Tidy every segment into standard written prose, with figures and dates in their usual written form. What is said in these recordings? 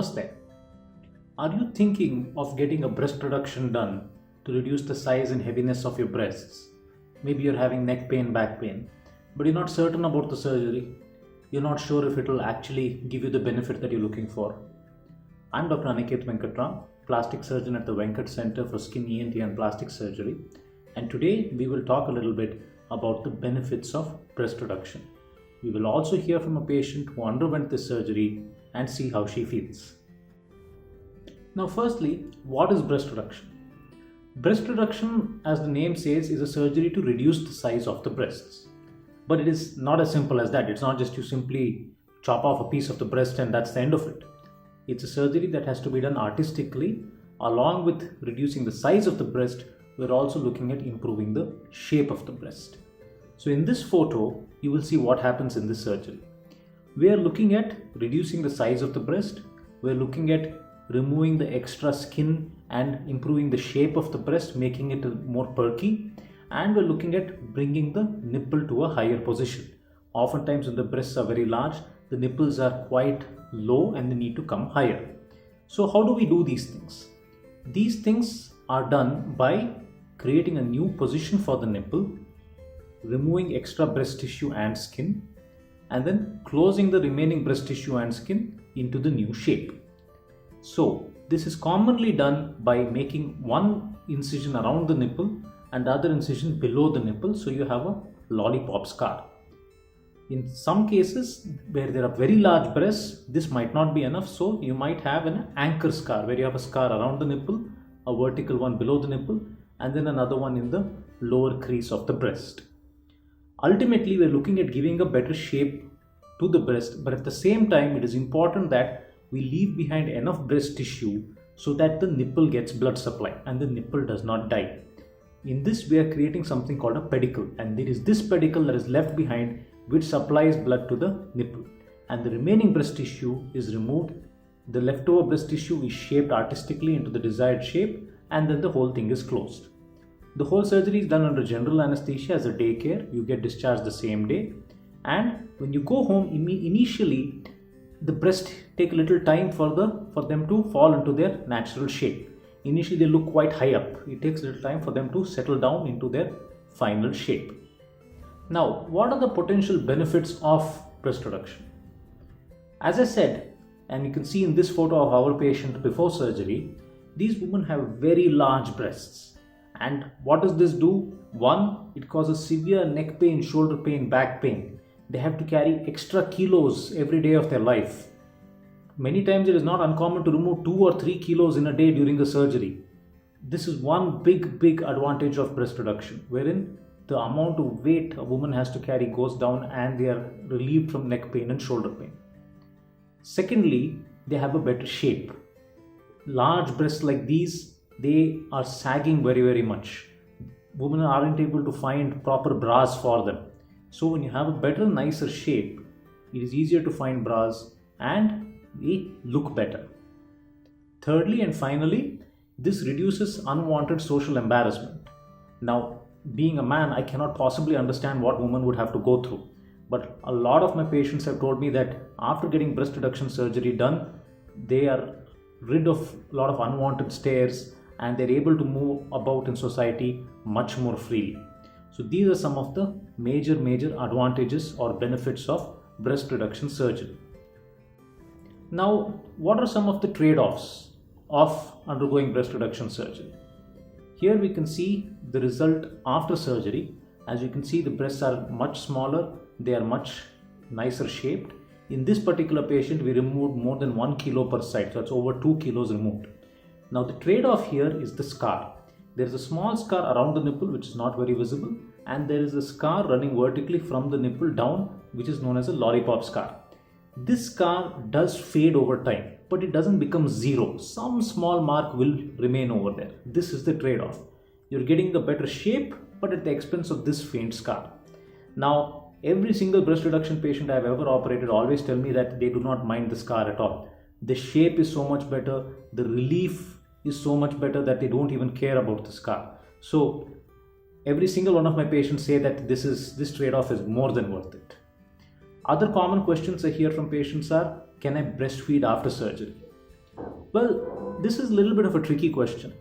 Namaste. Are you thinking of getting a breast reduction done to reduce the size and heaviness of your breasts? Maybe you're having neck pain, back pain, but you're not certain about the surgery. You're not sure if it will actually give you the benefit that you're looking for. I'm Dr. Aniket Venkatram, plastic surgeon at the Venkat Center for Skin ENT and Plastic Surgery, and today we will talk a little bit about the benefits of breast reduction. We will also hear from a patient who underwent this surgery and see how she feels. Now firstly, what is breast reduction? Breast reduction, as the name says, is a surgery to reduce the size of the breasts. But it is not as simple as that. It's not just you simply chop off a piece of the breast and that's the end of it. It's a surgery that has to be done artistically. Along with reducing the size of the breast, we're also looking at improving the shape of the breast. So in this photo, you will see what happens in this surgery. We are looking at reducing the size of the breast. We're looking at removing the extra skin and improving the shape of the breast, making it more perky. And we're looking at bringing the nipple to a higher position. Oftentimes when the breasts are very large, the nipples are quite low and they need to come higher. So how do we do these things? These things are done by creating a new position for the nipple, removing extra breast tissue and skin, and then closing the remaining breast tissue and skin into the new shape. So this is commonly done by making one incision around the nipple and the other incision below the nipple, so you have a lollipop scar. In some cases where there are very large breasts, this might not be enough, so you might have an anchor scar where you have a scar around the nipple, a vertical one below the nipple, and then another one in the lower crease of the breast. Ultimately, we're looking at giving a better shape to the breast, but at the same time, it is important that we leave behind enough breast tissue so that the nipple gets blood supply and the nipple does not die. In this, we are creating something called a pedicle, and it is this pedicle that is left behind which supplies blood to the nipple, and the remaining breast tissue is removed. The leftover breast tissue is shaped artistically into the desired shape, and then the whole thing is closed. The whole surgery is done under general anesthesia as a day care. You get discharged the same day, and when you go home, initially the breasts take a little time for them to fall into their natural shape. Initially they look quite high up. It takes a little time for them to settle down into their final shape. Now, what are the potential benefits of breast reduction? As I said, and you can see in this photo of our patient before surgery, these women have very large breasts. And what does this do? One, it causes severe neck pain, shoulder pain, back pain. They have to carry extra kilos every day of their life. Many times it is not uncommon to remove 2 or 3 kilos in a day during the surgery. This is one big advantage of breast reduction, wherein the amount of weight a woman has to carry goes down and they are relieved from neck pain and shoulder pain. Secondly, they have a better shape. Large breasts like these, they are sagging very much. Women aren't able to find proper bras for them. So when you have a better, nicer shape, it is easier to find bras and they look better. Thirdly and finally, this reduces unwanted social embarrassment. Now, being a man, I cannot possibly understand what women would have to go through. But a lot of my patients have told me that after getting breast reduction surgery done, they are rid of a lot of unwanted stares and they're able to move about in society much more freely. So these are some of the major advantages or benefits of breast reduction surgery. Now, what are some of the trade-offs of undergoing breast reduction surgery? Here we can see the result after surgery. As you can see, the breasts are much smaller, they are much nicer shaped. In this particular patient, we removed more than 1 kilo per side, so it's over 2 kilos removed. Now the trade-off here is the scar. There is a small scar around the nipple which is not very visible, and there is a scar running vertically from the nipple down which is known as a lollipop scar. This scar does fade over time, but it doesn't become zero. Some small mark will remain over there. This is the trade-off. You're getting the better shape, but at the expense of this faint scar. Now, every single breast reduction patient I've ever operated always tell me that they do not mind the scar at all. The shape is so much better, the relief is so much better that they don't even care about the scar. So every single one of my patients say that this trade-off is more than worth it. Other common questions I hear from patients are, can I breastfeed after surgery? Well, this is a little bit of a tricky question.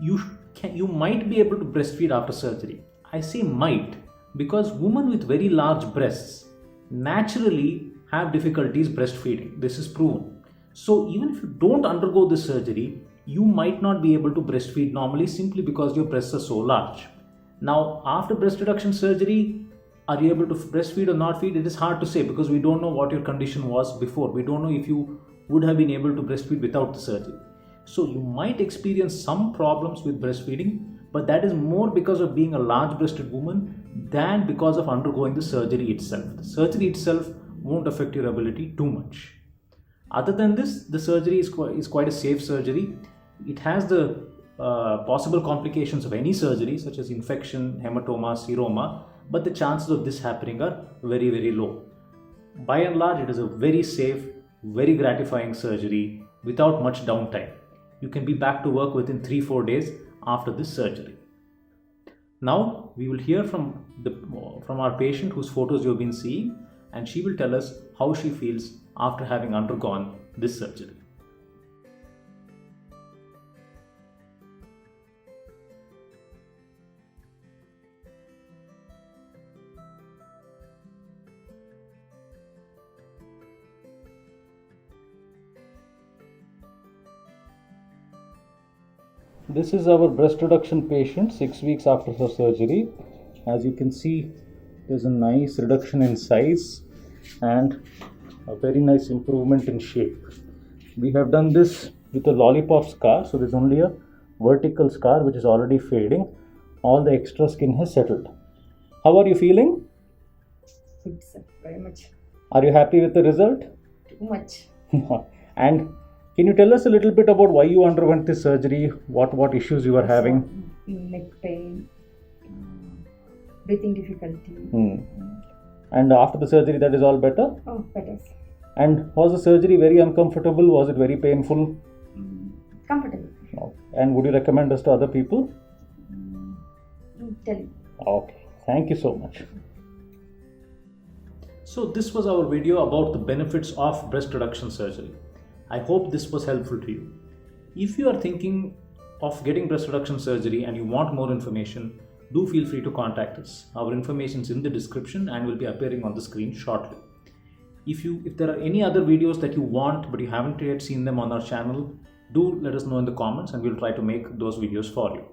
You might be able to breastfeed after surgery. I say might because women with very large breasts naturally have difficulties breastfeeding. This is proven. So even if you don't undergo this surgery, you might not be able to breastfeed normally simply because your breasts are so large. Now, after breast reduction surgery, are you able to breastfeed or not feed? It is hard to say because we don't know what your condition was before. We don't know if you would have been able to breastfeed without the surgery. So you might experience some problems with breastfeeding, but that is more because of being a large breasted woman than because of undergoing the surgery itself. The surgery itself won't affect your ability too much. Other than this, the surgery is quite a safe surgery. It has the possible complications of any surgery such as infection, hematoma, seroma, but the chances of this happening are very, very low. By and large, it is a very safe, very gratifying surgery without much downtime. You can be back to work within 3-4 days after this surgery. Now we will hear from our patient whose photos you have been seeing, and she will tell us how she feels after having undergone this surgery. This is our breast reduction patient 6 weeks after her surgery. As you can see, there's a nice reduction in size and a very nice improvement in shape. We have done this with a lollipop scar, so there's only a vertical scar which is already fading. All the extra skin has settled. How are you feeling? Good, sir. Very much. Are you happy with the result? Too much. And can you tell us a little bit about why you underwent this surgery? What issues you were having? Neck pain, breathing difficulty. And after the surgery, that is all better? Oh, better. And was the surgery very uncomfortable? Was it very painful? Comfortable. No. And would you recommend us to other people? Tell you. Okay. Thank you so much. So this was our video about the benefits of breast reduction surgery. I hope this was helpful to you. If you are thinking of getting breast reduction surgery and you want more information, do feel free to contact us. Our information is in the description and will be appearing on the screen shortly. If there are any other videos that you want but you haven't yet seen them on our channel, do let us know in the comments and we'll try to make those videos for you.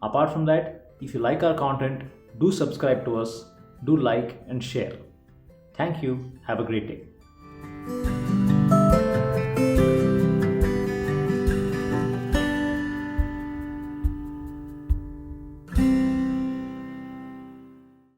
Apart from that, if you like our content, do subscribe to us, do like and share. Thank you. Have a great day.